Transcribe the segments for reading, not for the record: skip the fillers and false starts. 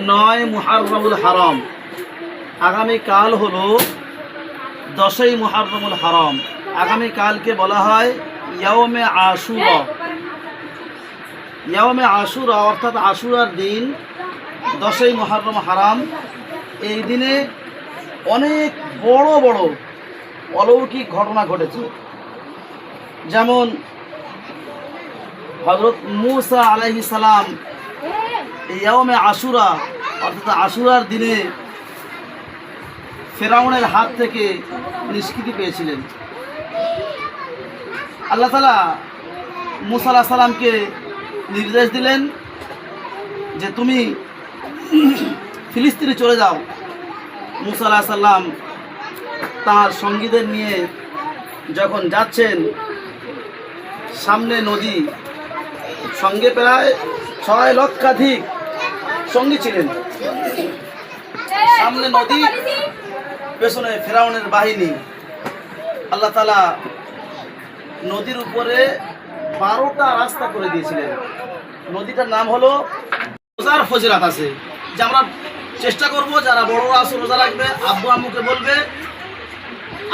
9 মুহররমুল হারাম। আগামীকাল হলো 10ই মুহররমুল হারাম। আগামীকালকে বলা হয় ইয়াউমে আশুরা। ইয়াউমে আশুরা অর্থাৎ আশুরার দিন 10ই মুহররম হারাম। এই দিনে অনেক বড় বড় অলৌকিক ঘটনা ঘটেছে। যেমন হযরত মূসা আলাইহিস সালাম ইয়াউমে আশুরা অর্থাৎ আশুরার দিনে ফেরাউনের হাত থেকে নিষ্কৃতি পেয়েছিলেন। আল্লাহ তাআলা মূসা আলাইহিস সালামকে নির্দেশ দিলেন যে তুমি ফিলিস্তিনে চলে যাও। মূসা আলাইহিস সালাম তার সঙ্গীদের নিয়ে যখন যাচ্ছেন, সামনে নদী, সঙ্গে প্রায় 6 লক্ষাধিক সঙ্গী ছিলেন। সামনে নদী, পেছনে ফেরাউনের বাহিনী। আল্লাহ তাআলা নদীর উপরে 12টা রাস্তা করে দিয়েছিলেন। নদীটার নাম হলো রোজার ফজিলত আছে, যে আমরা চেষ্টা করব যারা বড়রা আছে রোজা রাখবে, আব্বু আম্মুকে বলবে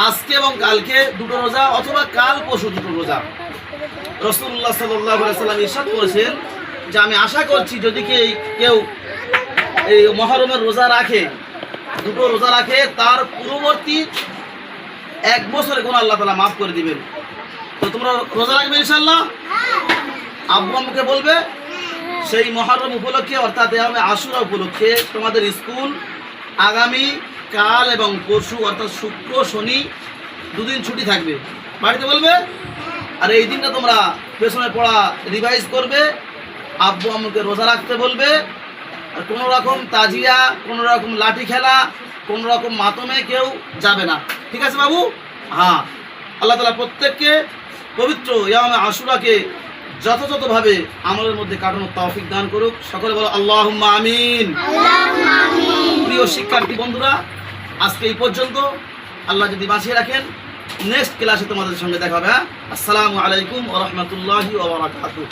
আজকে এবং কালকে 2টো রোজা অথবা কাল পরশু 2টো রোজা। রাসূলুল্লাহ সাল্লাল্লাহু আলাইহি ওয়াসাল্লাম ইরশাদ করেছেন যে আমি আশা করছি যদি কেউ এই মুহররমের রোজা রাখে, 2টো রোজা রাখে, তার পূর্ববর্তী 1 বছরের গুনাহ আল্লাহ তাআলা মাফ করে দিবেন। তো তোমরা রোজা রাখবে ইনশাআল্লাহ। আব্বু আম্মুকে বলবে সেই মুহররম উপলক্ষে অর্থাৎ ইয়াউমে আশুরা উপলক্ষে তোমাদের স্কুল আগামী কাল এবং পরশু অর্থাৎ শুক্র শনি 2 দিন ছুটি থাকবে, বাড়িতে বলবে। আর এই দিনটা তোমরা পেছনে পড়া রিভাইজ করবে, আব্বু আম্মুকে রোজা রাখতে বলবে। আর কোনো রকম তাজিয়া, কোনো রকম লাঠি খেলা, কোনো রকম মাতমে কেউ যাবে না, ঠিক আছে বাবু? হ্যাঁ, আল্লাহ তাআলা প্রত্যেককে পবিত্র ইয়াউমে আশুরাকে যথাযথভাবে আমলের মধ্যে কাটানোর তৌফিক দান করুক। সকলে বলো আল্লাহুম্মা আমিন। প্রিয় শিক্ষার্থী বন্ধুরা, আজকে এই পর্যন্ত। আল্লাহ যদি বাঁচিয়ে রাখেন, নেক্সট ক্লাসে তোমাদের সঙ্গে দেখা হবে। আসসালামু আলাইকুম ওয়া রাহমাতুল্লাহি ওয়া বারাকাতুহু।